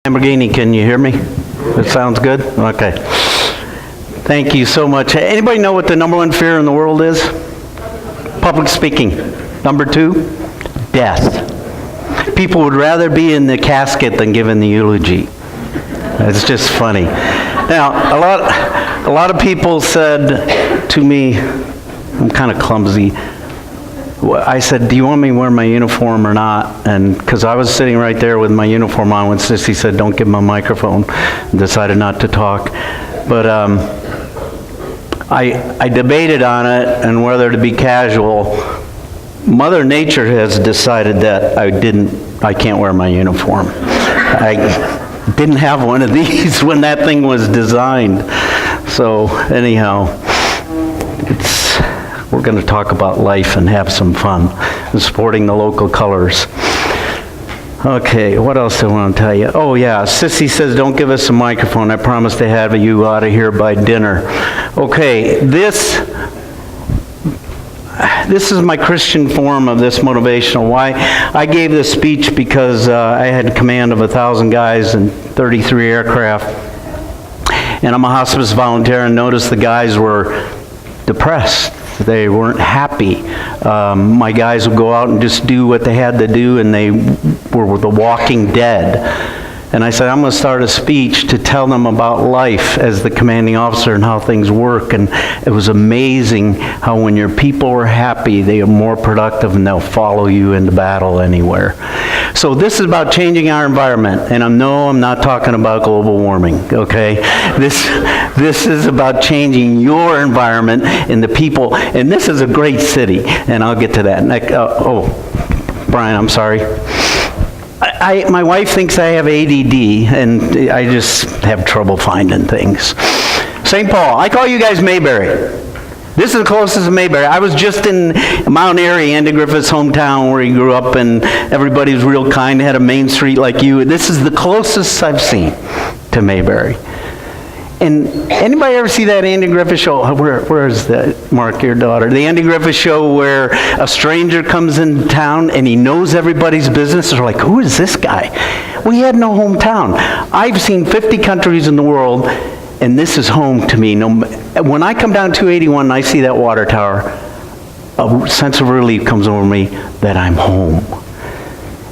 Lamborghini, can you hear me? That sounds good? Okay. Thank you so much. Anybody know what the number one fear in the world is? Public speaking. Number two, death. People would rather be in the casket than giving the eulogy. It's just funny. Now, a lot of people said to me, I'm kind of clumsy. I said, do you want me to wear my uniform or not? And because I was sitting right there with my uniform on when Sissy said, don't give him a microphone, and decided not to talk. But I debated on it and whether to be casual. Mother Nature has decided that I can't wear my uniform. I didn't have one of these when that thing was designed. So anyhow, we're going to talk about life and have some fun and supporting the local colors. Okay, what else do I want to tell you? Oh yeah, Sissy says don't give us a microphone. I promise to have you out of here by dinner. Okay, this is my Christian form of this motivational. Why? I gave this speech because I had command of 1,000 guys and 33 aircraft. And I'm a hospice volunteer and noticed the guys were depressed. They weren't happy. My guys would go out and just do what they had to do, and they were the walking dead. And I said, I'm going to start a speech to tell them about life as the commanding officer and how things work. And it was amazing how when your people are happy, they are more productive and they'll follow you into battle anywhere. So this is about changing our environment. And I'm not talking about global warming, okay? This is about changing your environment and the people. And this is a great city. And I'll get to that. Brian, I'm sorry. My wife thinks I have ADD, and I just have trouble finding things. St. Paul, I call you guys Mayberry. This is the closest to Mayberry. I was just in Mount Airy, Andy Griffith's hometown where he grew up, and everybody was real kind, had a main street like you. This is the closest I've seen to Mayberry. And anybody ever see that Andy Griffith show? Where is that, Mark, your daughter? The Andy Griffith show where a stranger comes into town and he knows everybody's business. They're like, who is this guy? Well, he had no hometown. I've seen 50 countries in the world, and this is home to me. When I come down 281 and I see that water tower, a sense of relief comes over me that I'm home.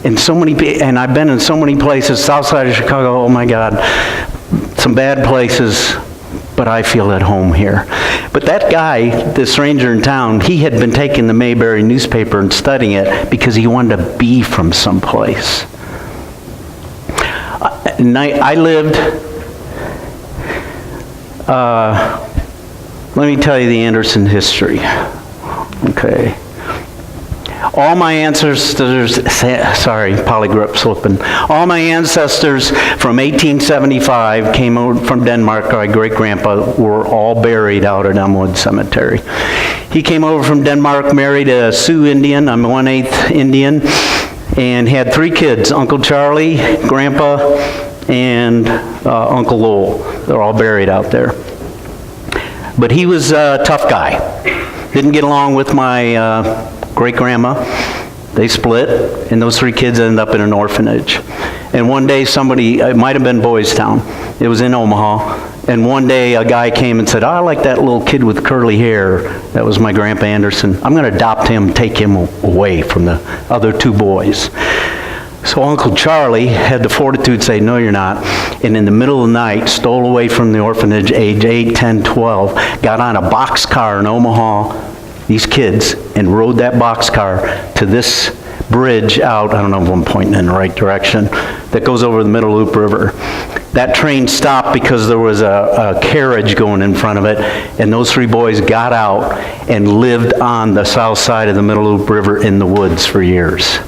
And I've been in so many places, south side of Chicago, oh my God, some bad places, but I feel at home here. But that guy, the stranger in town, he had been taking the Mayberry newspaper and studying it because he wanted to be from someplace. And I lived, let me tell you the Anderson history. Okay. All my ancestors, polygrip slipping. All my ancestors from 1875 came over from Denmark. My great-grandpa were all buried out at Elmwood Cemetery. He came over from Denmark, married a Sioux Indian. I'm 1/8 Indian, and had 3 kids, Uncle Charlie, Grandpa, and Uncle Lowell. They're all buried out there. But he was a tough guy. Didn't get along with my great-grandma. They split, and those 3 kids ended up in an orphanage. And one day it might have been Boys Town. It was in Omaha. And one day a guy came and said, I like that little kid with curly hair. That was my Grandpa Anderson. I'm going to adopt him, take him away from the other 2 boys. So Uncle Charlie had the fortitude to say, no, you're not. And in the middle of the night, stole away from the orphanage, age 8, 10, 12, got on a boxcar in Omaha, these kids, and rode that boxcar to this bridge out, I don't know if I'm pointing in the right direction, that goes over the Middle Loop River. That train stopped because there was a carriage going in front of it, and those 3 boys got out and lived on the south side of the Middle Loop River in the woods for years.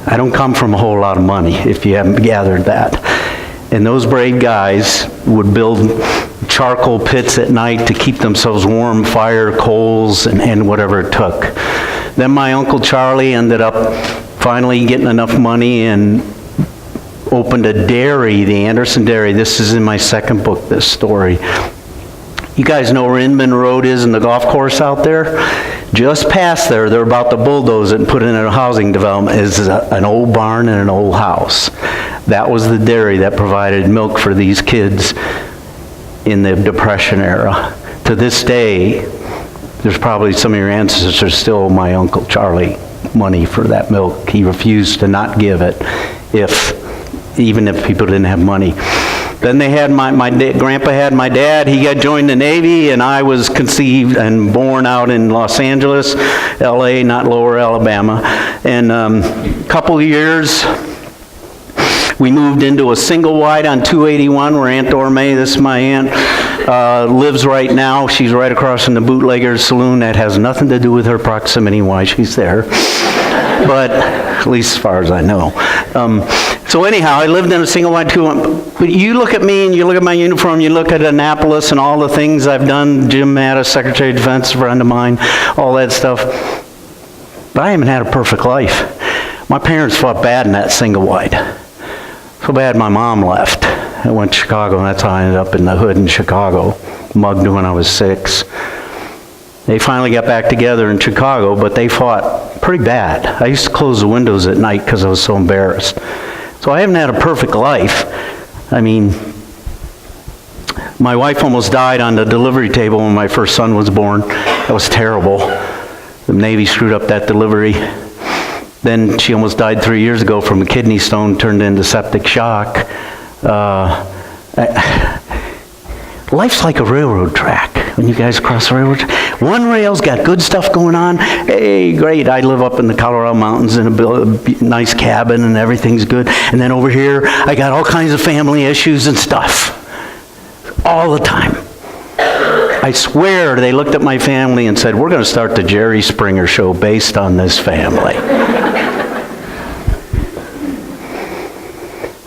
I don't come from a whole lot of money, if you haven't gathered that. And those brave guys would build charcoal pits at night to keep themselves warm, fire, coals, and whatever it took. Then my Uncle Charlie ended up finally getting enough money and opened a dairy, the Anderson Dairy. This is in my second book, this story. You guys know where Inman Road is and the golf course out there? Just past there, they're about to bulldoze it and put in a housing development, is an old barn and an old house. That was the dairy that provided milk for these kids in the Depression era. To this day, there's probably some of your ancestors still owe my Uncle Charlie money for that milk. He refused to not give it even if people didn't have money. Then they had Grandpa had my dad. He got joined the Navy, and I was conceived and born out in Los Angeles, L.A., not Lower Alabama. And a couple of years, we moved into a single wide on 281 where Aunt Dorme, this is my aunt, lives right now. She's right across from the Bootlegger's Saloon. That has nothing to do with her proximity, why she's there. But at least as far as I know. So anyhow, I lived in a single wide 281. But you look at me and you look at my uniform, you look at Annapolis and all the things I've done, Jim Mattis, Secretary of Defense, a friend of mine, all that stuff. But I haven't had a perfect life. My parents fought bad in that single wide. So bad my mom left. I went to Chicago, and that's how I ended up in the hood in Chicago. Mugged when I was 6. They finally got back together in Chicago, but they fought pretty bad. I used to close the windows at night because I was so embarrassed. So I haven't had a perfect life. I mean, my wife almost died on the delivery table when my first son was born. That was terrible. The Navy screwed up that delivery. Then she almost died 3 years ago from a kidney stone turned into septic shock. Life's like a railroad track. When you guys cross the railroad track, one rail's got good stuff going on. Hey, great, I live up in the Colorado Mountains in a nice cabin and everything's good. And then over here, I got all kinds of family issues and stuff. All the time. I swear they looked at my family and said, we're going to start the Jerry Springer show based on this family.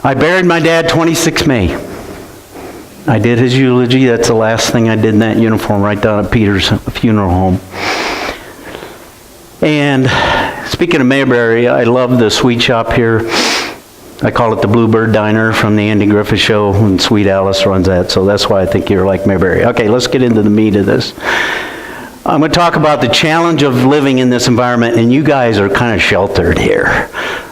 I buried my dad 26 May. I did his eulogy. That's the last thing I did in that uniform, right down at Peter's funeral home. And speaking of Mayberry, I love the sweet shop here. I call it the Bluebird Diner from the Andy Griffith Show, and Sweet Alice runs that, so that's why I think you're like Mayberry. Okay, let's get into the meat of this. I'm going to talk about the challenge of living in this environment, and you guys are kind of sheltered here.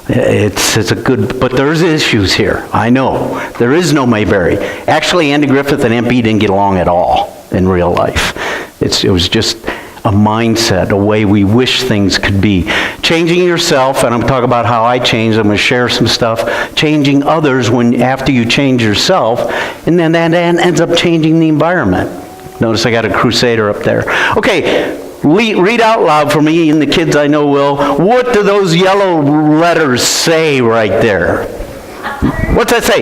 It's a good, but there's issues here. I know. There is no Mayberry. Actually, Andy Griffith and MP didn't get along at all in real life. It was just a mindset, a way we wish things could be. Changing yourself, and I'm talking about how I changed. I'm going to share some stuff. Changing others after you change yourself, and then that ends up changing the environment. Notice I got a crusader up there. Okay. Read out loud for me, and the kids I know will. What do those yellow letters say right there? What's that say?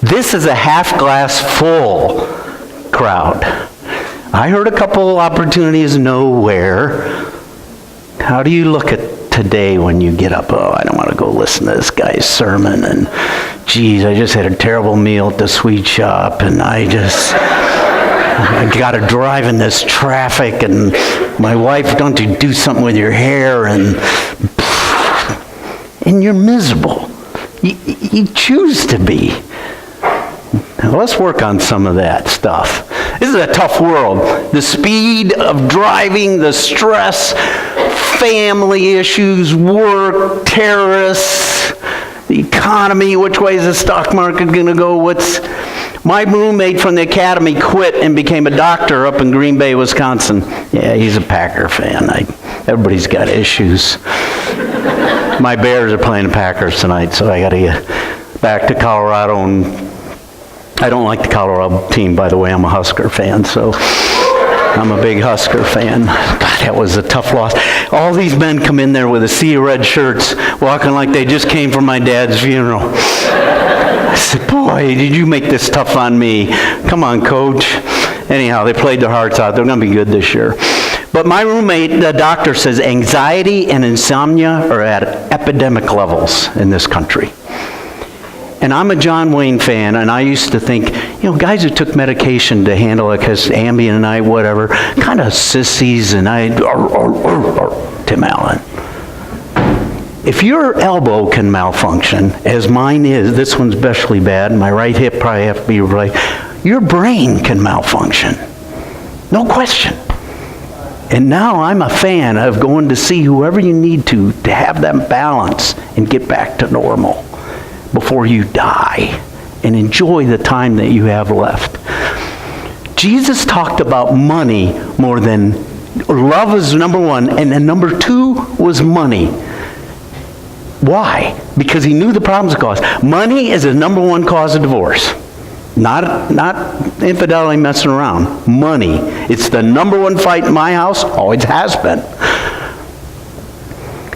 This is a half glass full crowd. I heard a couple opportunities nowhere. How do you look at today when you get up? Oh, I don't want to go listen to this guy's sermon, and geez, I just had a terrible meal at the sweet shop, and I got to drive in this traffic, and my wife, don't you do something with your hair, and you're miserable. You choose to be. Now let's work on some of that stuff. This is a tough world. The speed of driving, the stress, family issues, work, terrorists, the economy, which way is the stock market going to go, My roommate from the academy quit and became a doctor up in Green Bay, Wisconsin. Yeah, he's a Packer fan. Everybody's got issues. My Bears are playing the Packers tonight, so I got to get back to Colorado. And I don't like the Colorado team, by the way. I'm a Husker fan, so I'm a big Husker fan. God, that was a tough loss. All these men come in there with a sea of red shirts, walking like they just came from my dad's funeral. I said, boy, did you make this tough on me. Come on, coach. Anyhow, they played their hearts out. They're going to be good this year. But my roommate, the doctor, says anxiety and insomnia are at epidemic levels in this country. And I'm a John Wayne fan, and I used to think, guys who took medication to handle it, because Ambien and I, whatever, kind of sissies, and Tim Allen. If your elbow can malfunction, as mine is, this one's especially bad, my right hip probably have to be right, your brain can malfunction. No question. And now I'm a fan of going to see whoever you need to have that balance and get back to normal before you die and enjoy the time that you have left. Jesus talked about money more than love was number one, and then number two was money. Why? Because he knew the problems it caused. Money is the number one cause of divorce. Not infidelity messing around. Money. It's the number one fight in my house. Always has been.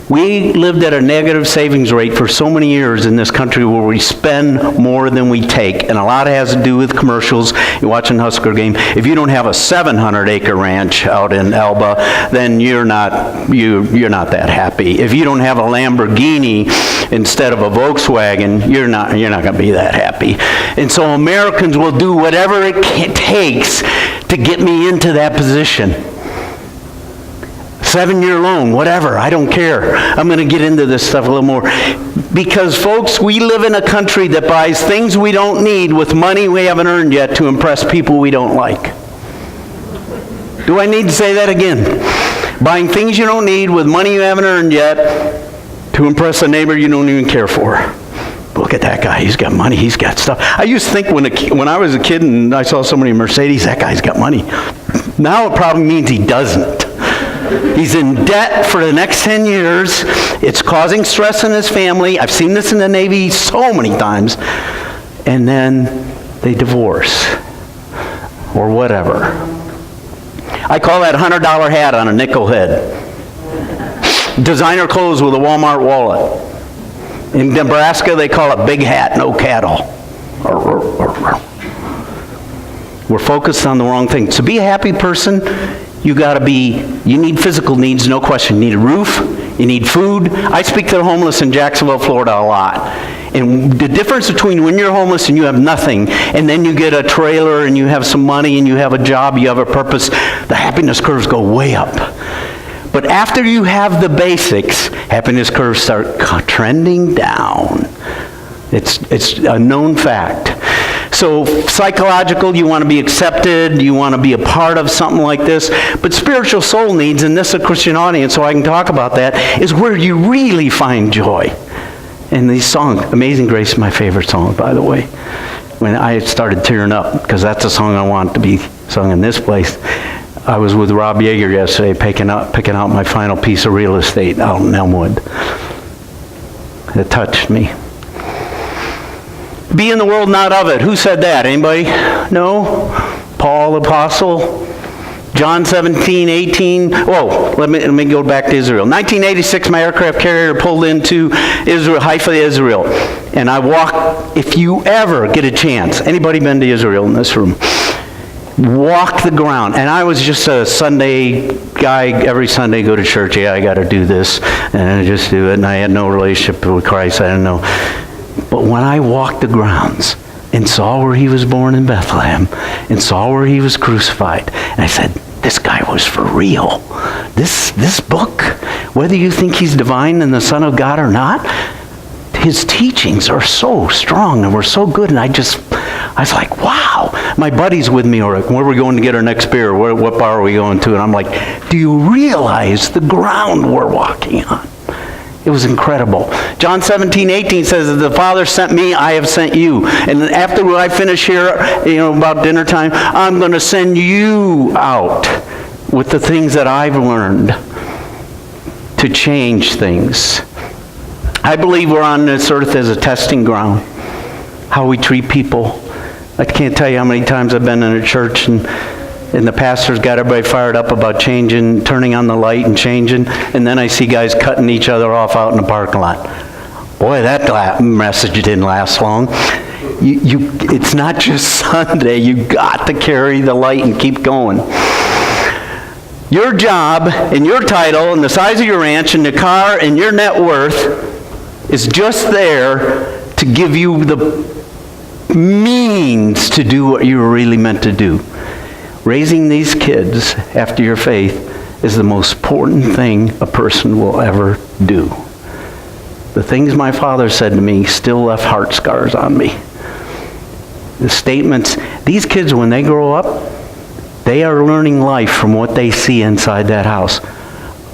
We lived at a negative savings rate for so many years in this country where we spend more than we take. And a lot of it has to do with commercials. You're watching Husker game. If you don't have a 700-acre ranch out in Elba, then you're not that happy. If you don't have a Lamborghini instead of a Volkswagen, you're not going to be that happy. And so Americans will do whatever it takes to get me into that position. 7-year loan, whatever, I don't care. I'm going to get into this stuff a little more. Because, folks, we live in a country that buys things we don't need with money we haven't earned yet to impress people we don't like. Do I need to say that again? Buying things you don't need with money you haven't earned yet to impress a neighbor you don't even care for. Look at that guy. He's got money. He's got stuff. I used to think when I was a kid and I saw somebody in Mercedes, that guy's got money. Now it probably means he doesn't. He's in debt for the next 10 years. It's causing stress in his family. I've seen this in the Navy so many times. And then they divorce or whatever. I call that $100 hat on a nickel head. Designer clothes with a Walmart wallet. In Nebraska, they call it big hat, no cattle. We're focused on the wrong thing. To be a happy person, you need physical needs, no question. You need a roof, you need food. I speak to the homeless in Jacksonville, Florida a lot. And the difference between when you're homeless and you have nothing, and then you get a trailer and you have some money and you have a job, you have a purpose, the happiness curves go way up. But after you have the basics, happiness curves start trending down. It's a known fact. So psychological, you want to be accepted, you want to be a part of something like this. But spiritual soul needs, and this is a Christian audience, so I can talk about that, is where you really find joy. And these songs, Amazing Grace is my favorite song, by the way. When I started tearing up, because that's a song I want to be sung in this place. I was with Rob Yeager yesterday picking out my final piece of real estate out in Elmwood. It touched me. Be in the world, not of it. Who said that? Anybody? No? Paul, apostle? John 17:18. Whoa, let me go back to Israel. 1986, my aircraft carrier pulled into Israel, Haifa, Israel. And I walked, if you ever get a chance, anybody been to Israel in this room? Walk the ground. And I was just a Sunday guy, every Sunday go to church. Yeah, I got to do this. And I just do it. And I had no relationship with Christ. I didn't know. But when I walked the grounds and saw where he was born in Bethlehem and saw where he was crucified, and I said, this guy was for real. This book, whether you think he's divine and the Son of God or not, his teachings are so strong and were so good. And I was like, wow. My buddy's with me, or where are we going to get our next beer? What bar are we going to? And I'm like, do you realize the ground we're walking on? It was incredible. John 17:18 says, the Father sent me, I have sent you. And after I finish here, about dinner time, I'm going to send you out with the things that I've learned to change things. I believe we're on this earth as a testing ground. How we treat people. I can't tell you how many times I've been in a church and the pastor's got everybody fired up about changing, turning on the light and changing, and then I see guys cutting each other off out in the parking lot. Boy, that message didn't last long. It's not just Sunday. You got to carry the light and keep going. Your job and your title and the size of your ranch and the car and your net worth is just there to give you the means to do what you were really meant to do. Raising these kids after your faith is the most important thing a person will ever do. The things my father said to me still left heart scars on me. The statements, these kids when they grow up, They are learning life from what they see inside that house.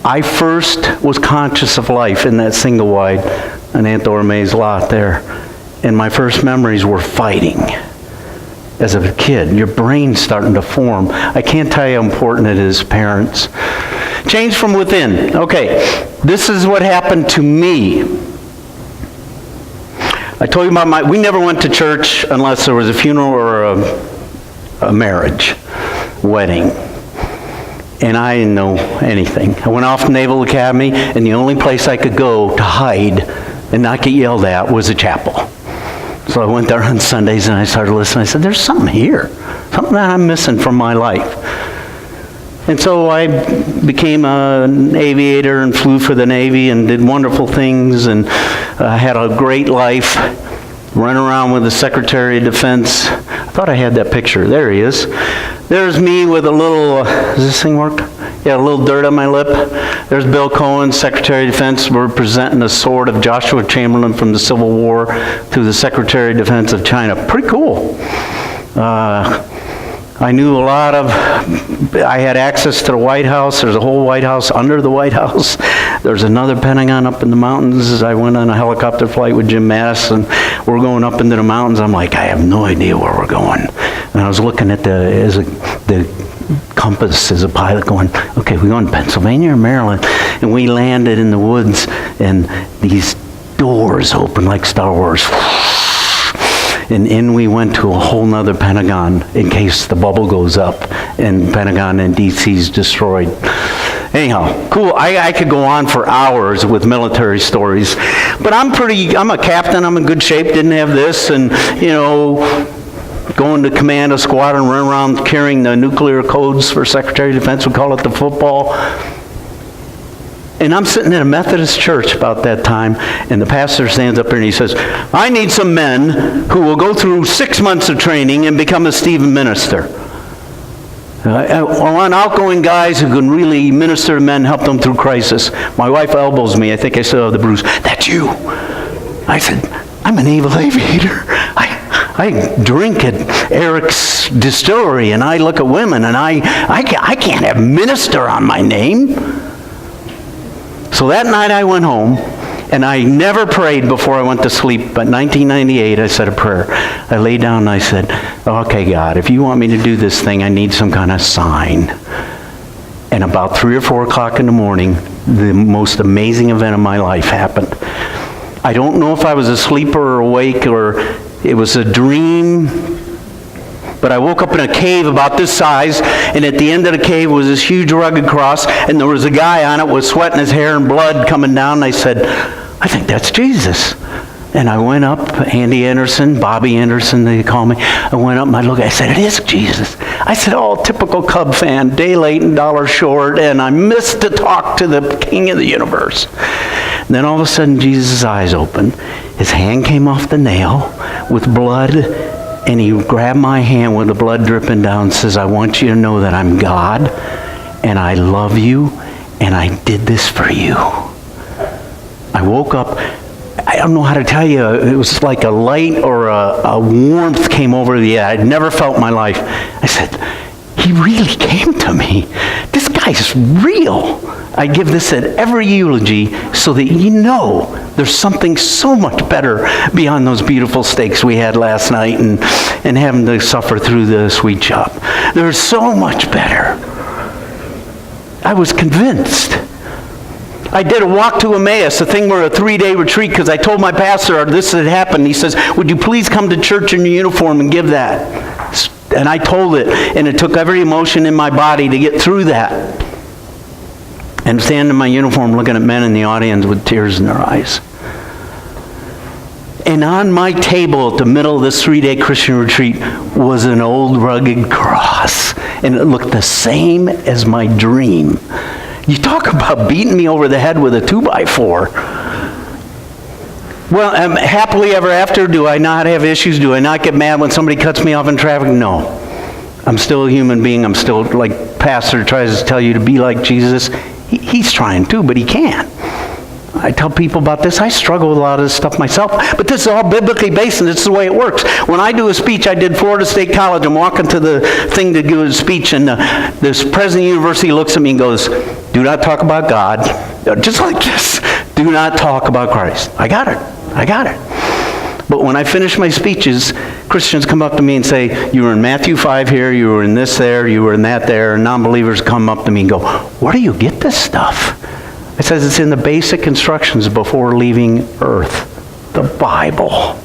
I first was conscious of life in that single wide on Aunt Dora Mae's lot there. And my first memories were fighting. As a kid, your brain's starting to form. I can't tell you how important it is, parents. Change from within. Okay, this is what happened to me. I told you about we never went to church unless there was a funeral or a marriage, wedding. And I didn't know anything. I went off to Naval Academy, and the only place I could go to hide and not get yelled at was a chapel. So I went there on Sundays and I started listening. I said, there's something here, something that I'm missing from my life. And so I became an aviator and flew for the Navy and did wonderful things and had a great life. Run around with the Secretary of Defense. I thought I had that picture. There he is. There's me with a little, does this thing work? Yeah, a little dirt on my lip. There's Bill Cohen, Secretary of Defense. We're presenting the sword of Joshua Chamberlain from the Civil War to the Secretary of Defense of China. Pretty cool. I knew a lot of, I had access to the White House. There's a whole White House under the White House. There's another Pentagon up in the mountains. I went on a helicopter flight with Jim Mattis, and we're going up into the mountains. I'm like, I have no idea where we're going. And I was looking at the compass as a pilot going, okay, we're going to Pennsylvania or Maryland? And we landed in the woods, and these doors opened like Star Wars. And in we went to a whole nother Pentagon in case the bubble goes up and Pentagon and DC's destroyed. Anyhow, cool. I could go on for hours with military stories. But I'm a captain. I'm in good shape. Didn't have this. And, going to command a squadron, run around carrying the nuclear codes for Secretary of Defense. We call it the football. And I'm sitting in a Methodist church about that time, and the pastor stands up here and he says, I need some men who will go through 6 months of training and become a Stephen minister. I want outgoing guys who can really minister to men, help them through crisis. My wife elbows me. I think I still have the bruise. That's you. I said, I'm a naval aviator. I drink at Eric's distillery, and I look at women, and I can't have minister on my name. So that night I went home, and I never prayed before I went to sleep. But 1998, I said a prayer. I lay down and I said, okay, God, if you want me to do this thing, I need some kind of sign. And about 3 or 4 o'clock in the morning, the most amazing event of my life happened. I don't know if I was asleep or awake or it was a dream. But I woke up in a cave about this size, and at the end of the cave was this huge rugged cross, and there was a guy on it with sweat in his hair and blood coming down, and I said, I think that's Jesus. And I went up, Andy Anderson, Bobby Anderson, they call me. I went up and I looked, I said, it is Jesus. I said, oh, typical Cub fan, day late and dollar short, and I missed to talk to the King of the universe. And then all of a sudden, Jesus' eyes opened. His hand came off the nail with blood, and he grabbed my hand with the blood dripping down and says, I want you to know that I'm God, and I love you, and I did this for you. I woke up, I don't know how to tell you, it was like a light or a warmth came over the I'd never felt in my life. I said, he really came to me. This guy's real. I give this at every eulogy so that you know there's something so much better beyond those beautiful steaks we had last night and having to suffer through the sweet shop. There's so much better. I was convinced. I did a walk to Emmaus, a thing where a 3-day retreat, because I told my pastor this had happened. He says, would you please come to church in your uniform and give that? And I told it, and it took every emotion in my body to get through that. And standing in my uniform looking at men in the audience with tears in their eyes. And on my table at the middle of this 3-day Christian retreat was an old rugged cross. And it looked the same as my dream. You talk about beating me over the head with a 2x4. Well, happily ever after, do I not have issues? Do I not get mad when somebody cuts me off in traffic? No. I'm still a human being. I'm still, like Pastor tries to tell you to be like Jesus. He's trying to, but he can't. I tell people about this. I struggle with a lot of this stuff myself, but this is all biblically based, and this is the way it works. When I do a speech, I did Florida State College. I'm walking to the thing to give a speech, and this president of the university looks at me and goes, "Do not talk about God." Just like this. Do not talk about Christ. I got it. But when I finish my speeches, Christians come up to me and say, "You were in Matthew 5 here, you were in this there, you were in that there," and non-believers come up to me and go, "Where do you get this stuff?" It says it's in the basic instructions before leaving earth. The Bible.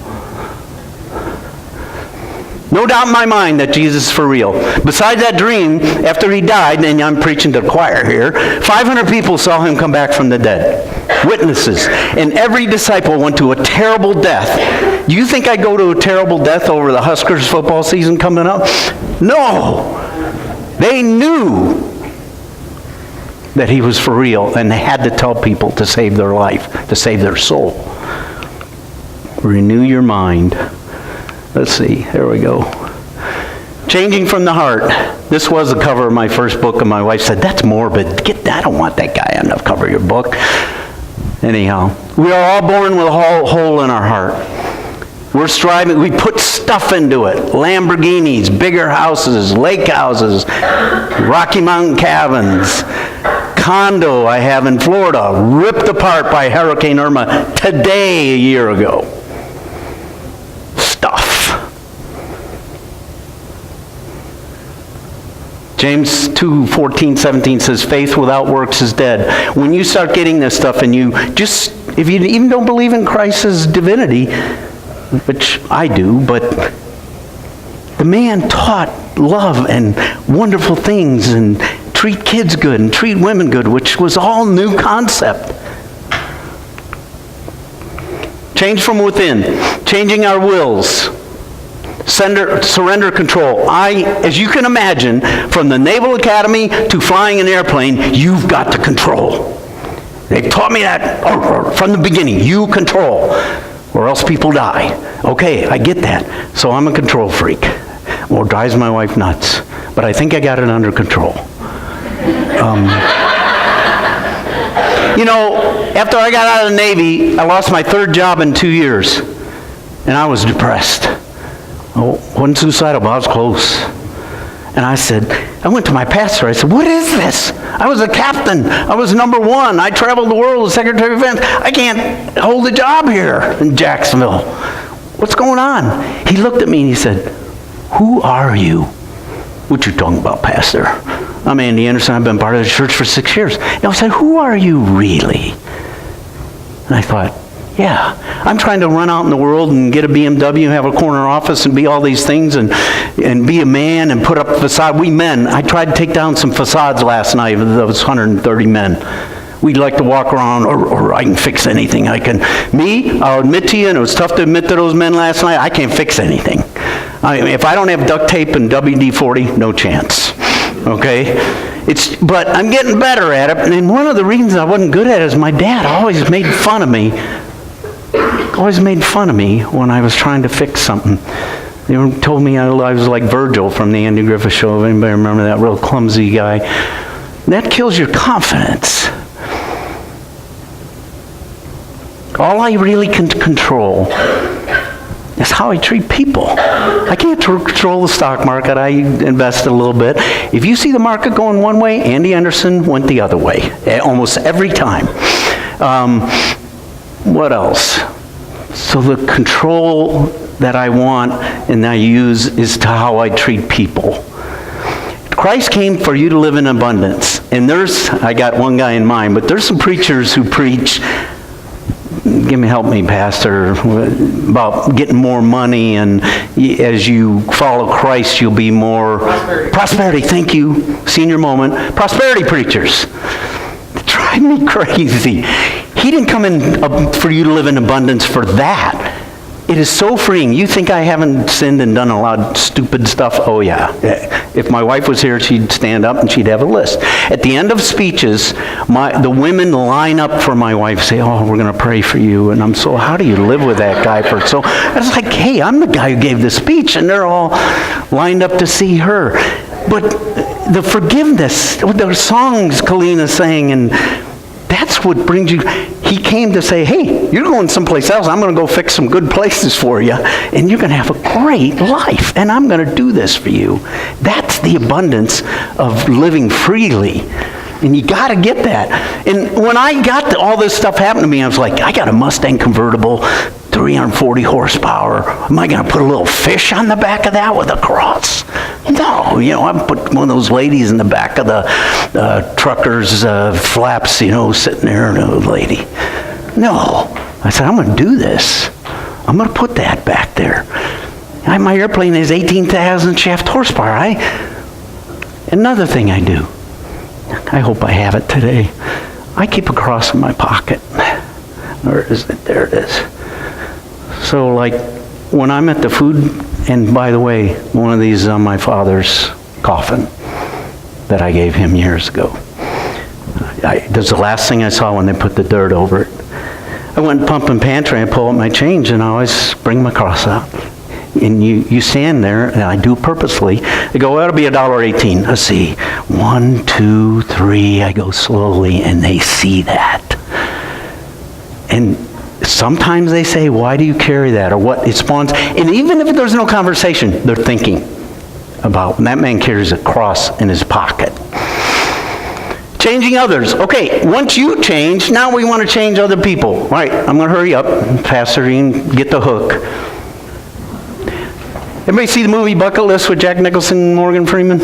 No doubt in my mind that Jesus is for real. Besides that dream, after he died, and I'm preaching to the choir here, 500 people saw him come back from the dead. Witnesses. And every disciple went to a terrible death. Do you think I go to a terrible death over the Huskers football season coming up? No. They knew that he was for real, and they had to tell people to save their life, to save their soul. Renew your mind. Let's see, there we go. Changing from the Heart. This was the cover of my first book, and my wife said, "That's morbid. I don't want that guy on the cover of your book." Anyhow, we are all born with a hole in our heart. We're striving, we put stuff into it. Lamborghinis, bigger houses, lake houses, Rocky Mountain cabins. Condo I have in Florida, ripped apart by Hurricane Irma today a year ago. Stuff. James 2:14-17 says, "Faith without works is dead." When you start getting this stuff and if you even don't believe in Christ's divinity, which I do, but the man taught love and wonderful things and treat kids good and treat women good, which was all new concept. Change from within, changing our wills. Surrender control. As you can imagine, from the Naval Academy to flying an airplane, you've got to control. They taught me that from the beginning. You control, or else people die. Okay, I get that. So I'm a control freak. Well, it drives my wife nuts. But I think I got it under control. After I got out of the Navy, I lost my third job in 2 years. And I was depressed. I wasn't suicidal, but I was close. And I went to my pastor. I said, "What is this? I was a captain. I was number one. I traveled the world as Secretary of Defense. I can't hold a job here in Jacksonville. What's going on?" He looked at me and he said, "Who are you?" "What you talking about, Pastor? I'm Andy Anderson. I've been part of the church for 6 years. And I said, "Who are you really?" And I thought, yeah, I'm trying to run out in the world and get a BMW and have a corner office and be all these things and be a man and put up a facade. We men, I tried to take down some facades last night of those 130 men. We'd like to walk around, or I can fix anything. I'll admit to you, and it was tough to admit to those men last night, I can't fix anything. If I don't have duct tape and WD-40, no chance. Okay? But I'm getting better at it, and one of the reasons I wasn't good at it is my dad always made fun of me. Always made fun of me when I was trying to fix something. They told me I was like Virgil from the Andy Griffith Show. If anybody remember that real clumsy guy? That kills your confidence. All I really can control is how I treat people. I can't control the stock market. I invested a little bit. If you see the market going one way, Andy Anderson went the other way, almost every time. What else? So the control that I want and I use is to how I treat people. Christ came for you to live in abundance. And I got one guy in mind, but there's some preachers who preach, help me, Pastor, about getting more money, and as you follow Christ, you'll be more... Prosperity, thank you. Senior moment. Prosperity preachers. They drive me crazy. He didn't come in for you to live in abundance for that. It is so freeing. You think I haven't sinned and done a lot of stupid stuff? Oh yeah. If my wife was here, she'd stand up and she'd have a list. At the end of speeches, the women line up for my wife, say, "Oh, we're going to pray for you." And I'm so, how do you live with that guy for so? I was like, hey, I'm the guy who gave the speech, and they're all lined up to see her. But the forgiveness, the songs Kalina sang, and that's what brings you. He came to say, hey, you're going someplace else. I'm going to go fix some good places for you, and you're going to have a great life, and I'm going to do this for you. That's the abundance of living freely. And you got to get that. And when I got all this stuff happened to me, I was like, I got a Mustang convertible, 340 horsepower. Am I going to put a little fish on the back of that with a cross? No, I put one of those ladies in the back of the trucker's flaps, sitting there, and a lady. No. I said, I'm going to do this. I'm going to put that back there. My airplane has 18,000 shaft horsepower. Another thing I do, I hope I have it today. I keep a cross in my pocket. Where is it? There it is. So like when I'm at the food, and by the way, one of these is on my father's coffin that I gave him years ago. That's the last thing I saw when they put the dirt over it. I went pumping pantry, I pull out my change, and I always bring my cross out. And you stand there, and I do purposely. They go, well, it'll be $1.18. Let's see. 1, 2, 3. I go slowly, and they see that. And sometimes they say, why do you carry that? Or what it spawns. And even if there's no conversation, they're thinking about, and that man carries a cross in his pocket. Changing others. Okay, once you change, now we want to change other people. All right, I'm going to hurry up. Pastor Ian, get the hook. Everybody see the movie Bucket List with Jack Nicholson and Morgan Freeman?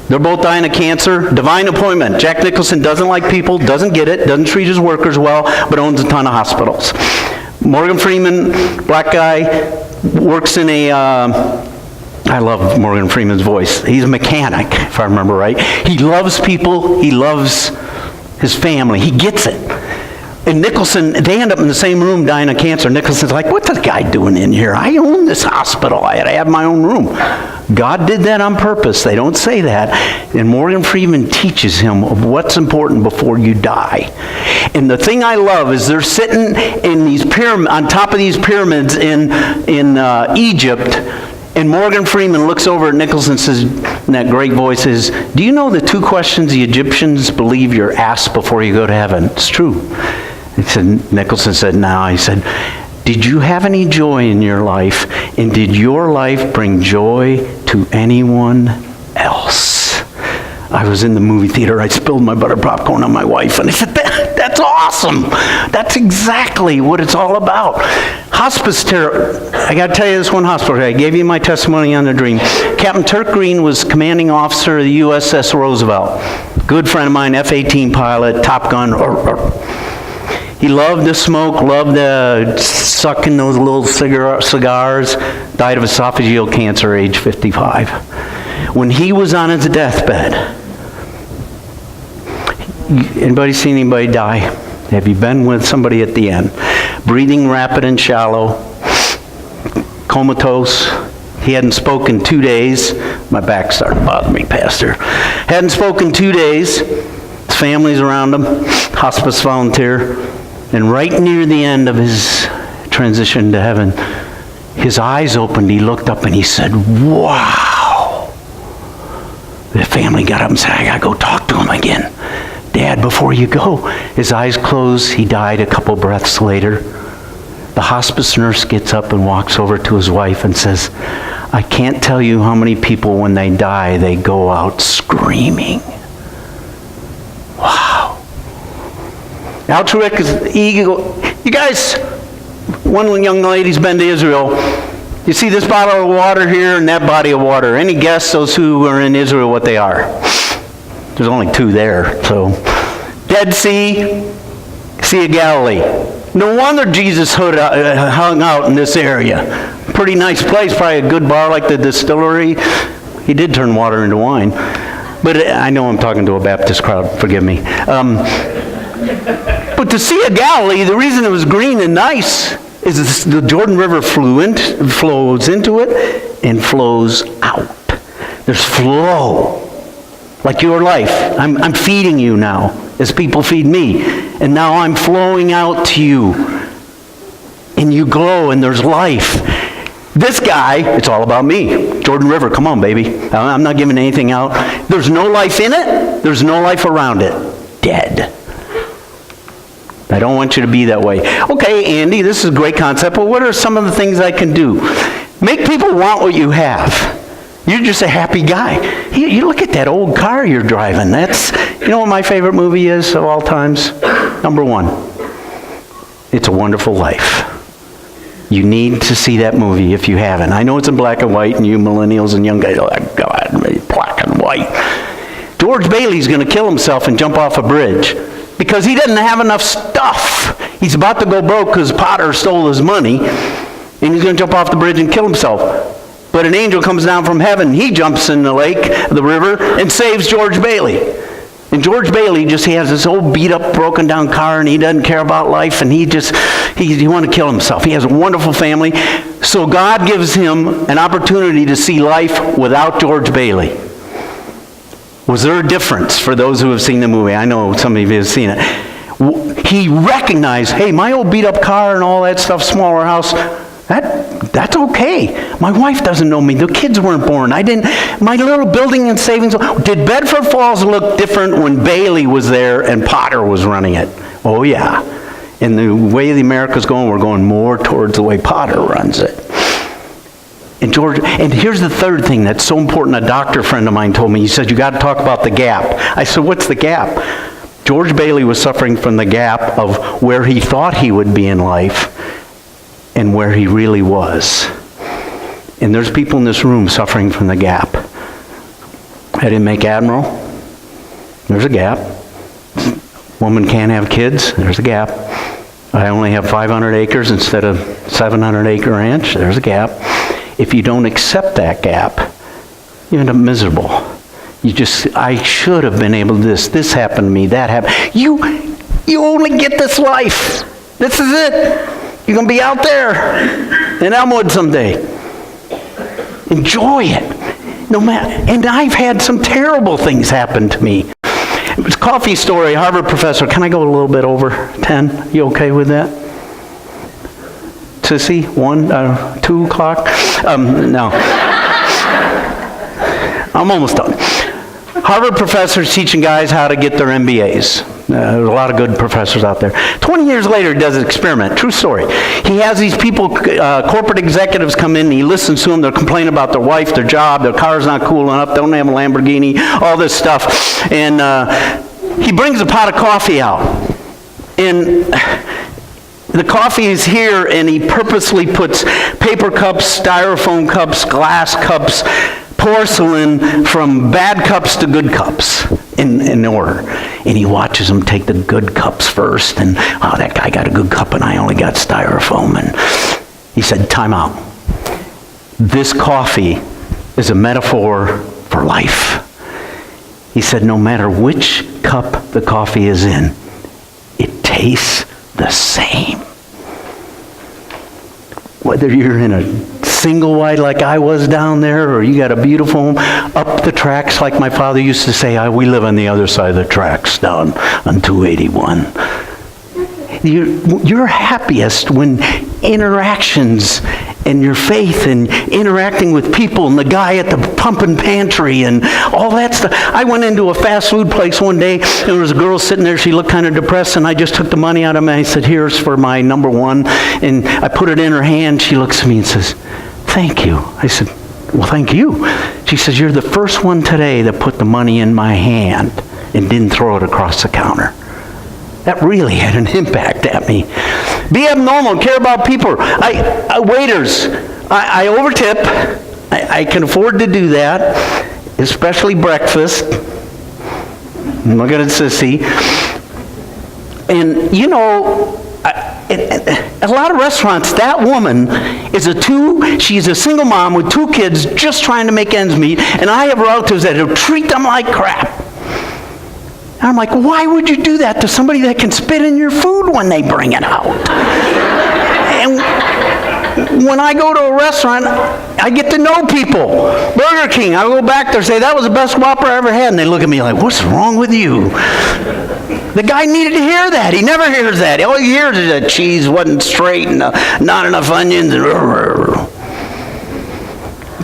They're both dying of cancer. Divine appointment. Jack Nicholson doesn't like people, doesn't get it, doesn't treat his workers well, but owns a ton of hospitals. Morgan Freeman, black guy, works in a, I love Morgan Freeman's voice. He's a mechanic, if I remember right. He loves people. He loves his family. He gets it. And Nicholson, they end up in the same room dying of cancer. Nicholson's like, what's the guy doing in here? I own this hospital. I have my own room. God did that on purpose. They don't say that. And Morgan Freeman teaches him of what's important before you die. And the thing I love is they're sitting in these on top of these pyramids in Egypt. And Morgan Freeman looks over at Nicholson and says, in that great voice, says, do you know the 2 questions the Egyptians believe you're asked before you go to heaven? It's true. Nicholson said, no. He said, did you have any joy in your life? And did your life bring joy to anyone else? I was in the movie theater. I spilled my buttered popcorn on my wife. And I said, that's awesome. That's exactly what it's all about. Hospice terror. I got to tell you this one hospital. I gave you my testimony on the dream. Captain Turk Green was commanding officer of the USS Roosevelt. Good friend of mine, F-18 pilot, Top Gun. He loved to smoke, loved sucking those little cigars. Died of esophageal cancer, age 55. When he was on his deathbed, anybody seen anybody die? Have you been with somebody at the end? Breathing rapid and shallow, comatose. He hadn't spoken 2 days. My back started bothering me, Pastor. Hadn't spoken 2 days. His family's around him, hospice volunteer. And right near the end of his transition to heaven, his eyes opened. He looked up and he said, wow. The family got up and said, I got to go talk to him again. Dad, before you go. His eyes closed. He died a couple breaths later. The hospice nurse gets up and walks over to his wife and says, I can't tell you how many people, when they die, they go out screaming. Wow. Altruic is ego. You guys, one young lady's been to Israel. You see this bottle of water here and that body of water. Any guess, those who are in Israel, what they are? There's only 2 there. So, Dead Sea, Sea of Galilee. No wonder Jesus hung out in this area. Pretty nice place, probably a good bar like the distillery. He did turn water into wine. But I know I'm talking to a Baptist crowd, forgive me. But the Sea of Galilee, the reason it was green and nice is the Jordan River flows into it and flows out. There's flow. Like your life. I'm feeding you now as people feed me. And now I'm flowing out to you. And you glow and there's life. This guy, it's all about me. Jordan River, come on, baby. I'm not giving anything out. There's no life in it. There's no life around it. Dead. I don't want you to be that way. Okay, Andy, this is a great concept, but what are some of the things I can do? Make people want what you have. You're just a happy guy. You look at that old car you're driving. You know what my favorite movie is of all times? Number 1. It's a Wonderful Life. You need to see that movie if you haven't. I know it's in black and white, and you millennials and young guys are like, God, black and white. George Bailey's going to kill himself and jump off a bridge because he doesn't have enough stuff. He's about to go broke because Potter stole his money, and he's going to jump off the bridge and kill himself. But an angel comes down from heaven. He jumps in the lake, the river, and saves George Bailey. And George Bailey he has this old beat up, broken down car, and he doesn't care about life, and he wanted to kill himself. He has a wonderful family. So God gives him an opportunity to see life without George Bailey. Was there a difference for those who have seen the movie? I know some of you have seen it. He recognized, hey, my old beat up car and all that stuff, smaller house, that's okay. My wife doesn't know me. The kids weren't born. My little building and savings. Did Bedford Falls look different when Bailey was there and Potter was running it? Oh, yeah. And the way the America's going, we're going more towards the way Potter runs it. And here's the third thing that's so important. A doctor friend of mine told me, he said, you got to talk about the gap. I said, what's the gap? George Bailey was suffering from the gap of where he thought he would be in life and where he really was. And there's people in this room suffering from the gap. I didn't make admiral. There's a gap. Woman can't have kids. There's a gap. I only have 500 acres instead of 700-acre ranch. There's a gap. If you don't accept that gap, you end up miserable. I should have been able to this happened to me, that happened. You only get this life. This is it. You're going to be out there in Elmwood someday. Enjoy it. No matter. And I've had some terrible things happen to me. It was a coffee story, Harvard professor. Can I go a little bit over 10? You okay with that? Sissy? 1, 2 o'clock? No. I'm almost done. Harvard professors teaching guys how to get their MBAs. There's a lot of good professors out there. 20 years later, he does an experiment. True story. He has these people, corporate executives come in, and he listens to them. They're complaining about their wife, their job, their car's not cool enough, they don't have a Lamborghini, all this stuff. And he brings a pot of coffee out. And the coffee is here, and he purposely puts paper cups, styrofoam cups, glass cups, porcelain, from bad cups to good cups in order. And he watches them take the good cups first, and that guy got a good cup and I only got styrofoam. And he said, time out. This coffee is a metaphor for life. He said, no matter which cup the coffee is in, it tastes the same. Whether you're in a single wide like I was down there, or you got a beautiful home, up the tracks like my father used to say, we live on the other side of the tracks down on 281. You're happiest when interactions and your faith and interacting with people and the guy at the pump and pantry and all that stuff. I went into a fast food place one day, and there was a girl sitting there. She looked kind of depressed, and I just took the money out of me. I said, here's for my number one. And I put it in her hand. She looks at me and says, thank you. I said, well, thank you. She says, you're the first one today that put the money in my hand and didn't throw it across the counter. That really had an impact at me. Be abnormal, care about people. Waiters, I overtip. I can afford to do that, especially breakfast. Look at it, Sissy. And, a lot of restaurants, that woman she's a single mom with 2 kids just trying to make ends meet, and I have relatives that will treat them like crap. And I'm like, why would you do that to somebody that can spit in your food when they bring it out? And when I go to a restaurant, I get to know people. Burger King, I go back there and say, that was the best Whopper I ever had. And they look at me like, what's wrong with you? The guy needed to hear that. He never hears that. All he hears is that cheese wasn't straight and not enough onions.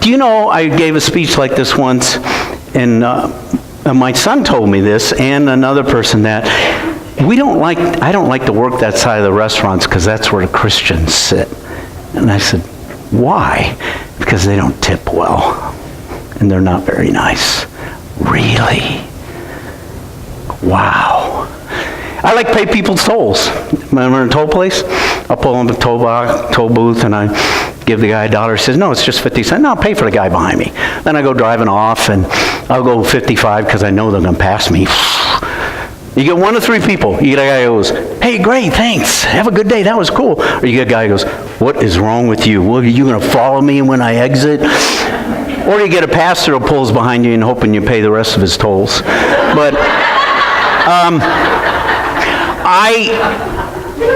Do you know, I gave a speech like this once, and my son told me this, and another person, that I don't like to work that side of the restaurants because that's where the Christians sit. And I said, why? Because they don't tip well. And they're not very nice. Really? Wow. I like to pay people's tolls. When we're in a toll place, I'll pull in the toll booth and I give the guy $1. He says, no, it's just 50 cents. No, I'll pay for the guy behind me. Then I go driving off and I'll go 55 because I know they're going to pass me. You get 1 of 3 people. You get a guy who goes, hey, great, thanks. Have a good day. That was cool. Or you get a guy who goes, what is wrong with you? Well, are you going to follow me when I exit? Or you get a pastor who pulls behind you and hoping you pay the rest of his tolls. But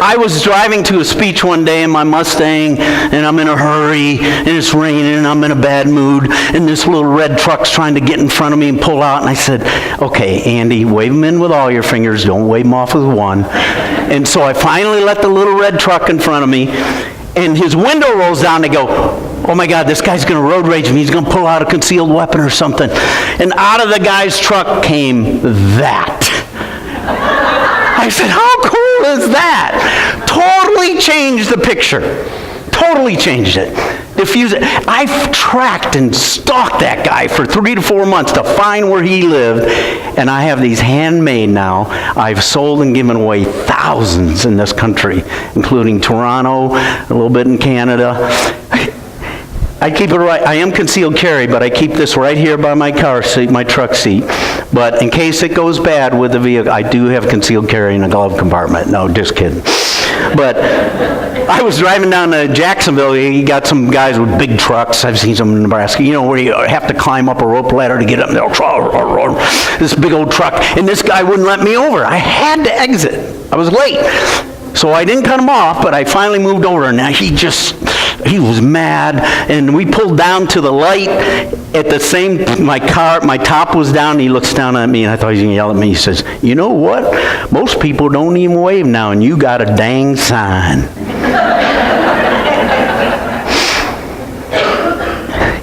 I was driving to a speech one day in my Mustang, and I'm in a hurry, and it's raining, and I'm in a bad mood, and this little red truck's trying to get in front of me and pull out, and I said, okay, Andy, wave them in with all your fingers, don't wave them off with one. And so I finally let the little red truck in front of me, and his window rolls down, and I go, oh my God, this guy's going to road rage me, he's going to pull out a concealed weapon or something. And out of the guy's truck came that. I said, how cool is that? Totally changed the picture. Totally changed it. Diffused it. I've tracked and stalked that guy for 3 to 4 months to find where he lived, and I have these handmade now. I've sold and given away thousands in this country, including Toronto, a little bit in Canada. I keep it right. I am concealed carry, but I keep this right here by my car seat, my truck seat. But in case it goes bad with the vehicle, I do have concealed carry in a glove compartment. No, just kidding. But I was driving down to Jacksonville. You got some guys with big trucks. I've seen some in Nebraska. You know, where you have to climb up a rope ladder to get up there. This big old truck. And this guy wouldn't let me over. I had to exit. I was late. So I didn't cut him off, but I finally moved over. And now he was mad, and we pulled down to the light at the same, my top was down, and he looks down at me, and I thought he was going to yell at me. He says, you know what? Most people don't even wave now, and you got a dang sign.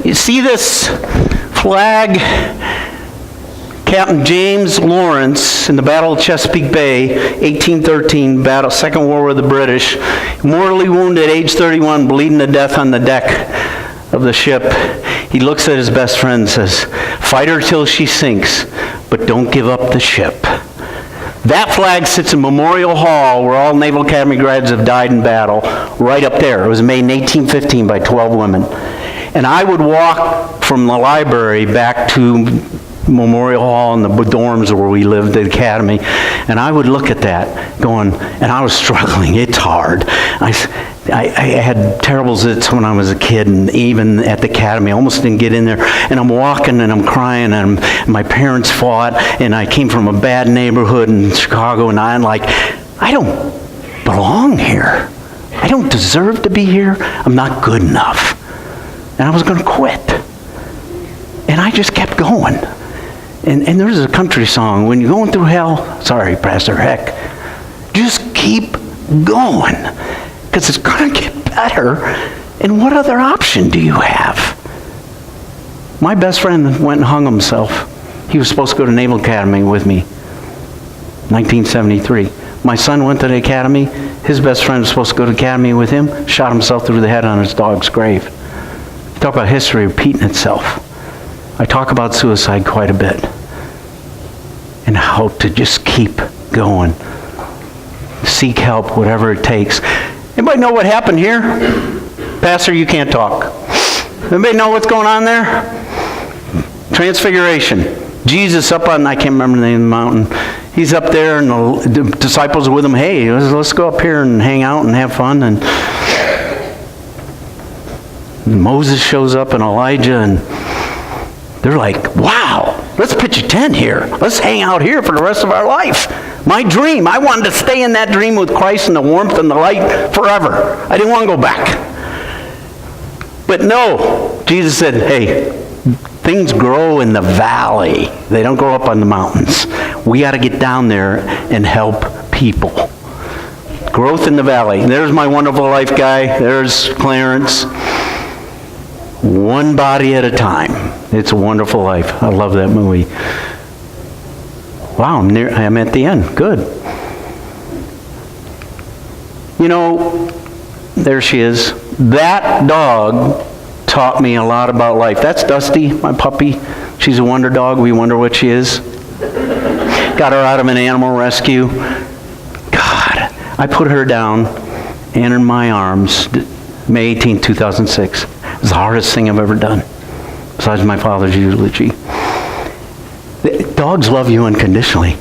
You see this flag? Captain James Lawrence in the Battle of Chesapeake Bay, 1813, battle, Second War with the British, mortally wounded, age 31, bleeding to death on the deck of the ship. He looks at his best friend and says, fight her till she sinks, but don't give up the ship. That flag sits in Memorial Hall, where all Naval Academy grads have died in battle, right up there. It was made in 1815 by 12 women. And I would walk from the library back to Memorial Hall and the dorms where we lived, the academy, and I would look at that going, and I was struggling. It's hard. I had terrible zits when I was a kid, and even at the academy, I almost didn't get in there. And I'm walking and I'm crying, and my parents fought, and I came from a bad neighborhood in Chicago, and I'm like, I don't belong here. I don't deserve to be here. I'm not good enough. And I was going to quit. And I just kept going. And there's a country song, when you're going through hell, sorry, Pastor Heck, just keep going, because it's going to get better. And what other option do you have? My best friend went and hung himself. He was supposed to go to Naval Academy with me, 1973. My son went to the academy. His best friend was supposed to go to the academy with him, shot himself through the head on his dog's grave. Talk about history repeating itself. I talk about suicide quite a bit, and how to just keep going. Seek help, whatever it takes. Anybody know what happened here? Pastor, you can't talk. Anybody know what's going on there? Transfiguration. Jesus up on, I can't remember the name of the mountain. He's up there, and the disciples are with him. Hey, let's go up here and hang out and have fun. And Moses shows up, and Elijah, and they're like, wow, let's pitch a tent here. Let's hang out here for the rest of our life. My dream, I wanted to stay in that dream with Christ and the warmth and the light forever. I didn't want to go back. But no, Jesus said, hey, things grow in the valley. They don't grow up on the mountains. We got to get down there and help people. Growth in the valley. There's my Wonderful Life guy. There's Clarence. One body at a time. It's a Wonderful Life. I love that movie. Wow, I'm at the end. Good. You know, there she is. That dog taught me a lot about life. That's Dusty, my puppy. She's a wonder dog. We wonder what she is. Got her out of an animal rescue. God, I put her down and in my arms May 18, 2006. It was the hardest thing I've ever done, besides my father's eulogy. Dogs love you unconditionally.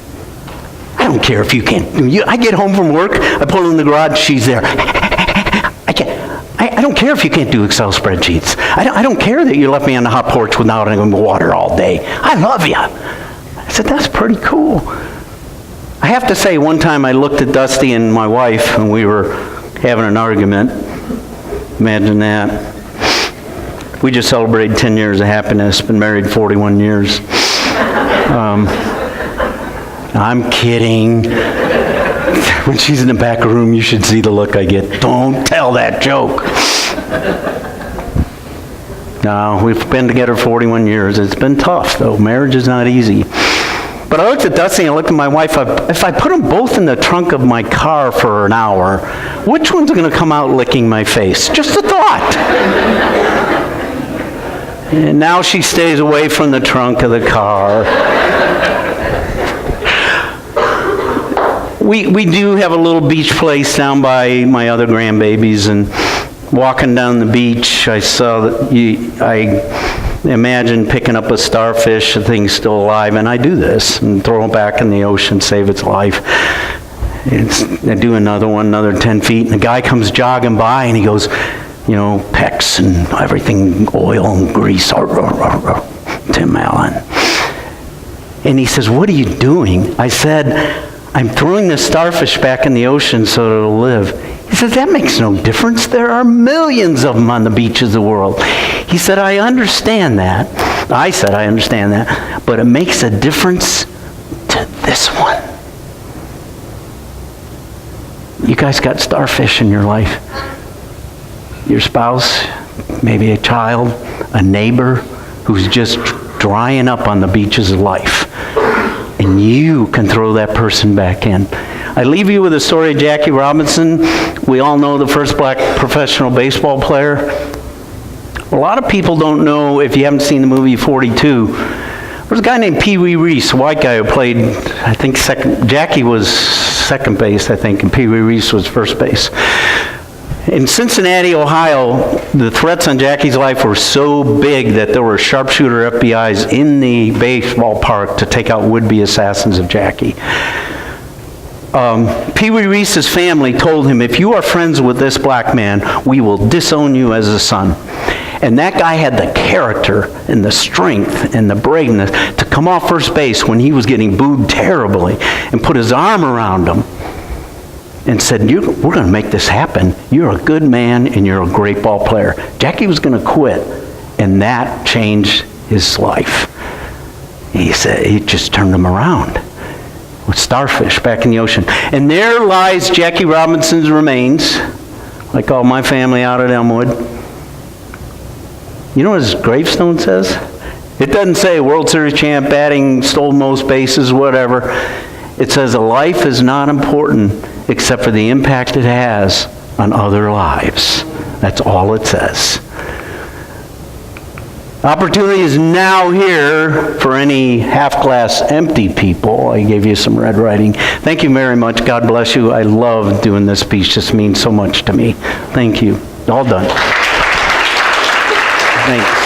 I don't care if you can't. I get home from work, I pull in the garage, she's there. I don't care if you can't do Excel spreadsheets. I don't care that you left me on the hot porch without any water all day. I love you. I said, that's pretty cool. I have to say, one time I looked at Dusty and my wife, and we were having an argument. Imagine that. We just celebrated 10 years of happiness, been married 41 years. I'm kidding. When she's in the back room, you should see the look I get. Don't tell that joke. No, we've been together 41 years. It's been tough, though. Marriage is not easy. But I looked at Dusty and I looked at my wife. If I put them both in the trunk of my car for an hour, which one's going to come out licking my face? Just a thought. And now she stays away from the trunk of the car. We do have a little beach place down by my other grandbabies, and walking down the beach, I saw that I imagine picking up a starfish, the thing's still alive, and I do this and throw it back in the ocean, save its life. I do another one, another 10 feet, and the guy comes jogging by and he goes, you know, pecks and everything, oil and grease, Tim Allen. And he says, what are you doing? I said, I'm throwing the starfish back in the ocean so it'll live. He said, that makes no difference. There are millions of them on the beaches of the world. He said, I understand that. I said, I understand that. But it makes a difference to this one. You guys got starfish in your life. Your spouse, maybe a child, a neighbor who's just drying up on the beaches of life. And you can throw that person back in. I leave you with a story of Jackie Robinson. We all know the first black professional baseball player. A lot of people don't know, if you haven't seen the movie 42, there's a guy named Pee Wee Reese, a white guy who played, I think, second. Jackie was second base, I think, and Pee Wee Reese was first base. In Cincinnati, Ohio, the threats on Jackie's life were so big that there were sharpshooter FBIs in the baseball park to take out would-be assassins of Jackie. Pee Wee Reese's family told him, if you are friends with this black man, we will disown you as a son. And that guy had the character and the strength and the braveness to come off first base when he was getting booed terribly and put his arm around him and said, we're going to make this happen. You're a good man and you're a great ball player. Jackie was going to quit, and that changed his life. He said, it just turned him around with starfish back in the ocean. And there lies Jackie Robinson's remains, like all my family out at Elmwood. You know what his gravestone says? It doesn't say World Series champ, batting, stole most bases, whatever. It says a life is not important except for the impact it has on other lives. That's all it says. Opportunity is now here for any half-glass empty people. I gave you some red writing. Thank you very much. God bless you. I love doing this speech. This means so much to me. Thank you. All done. Thanks.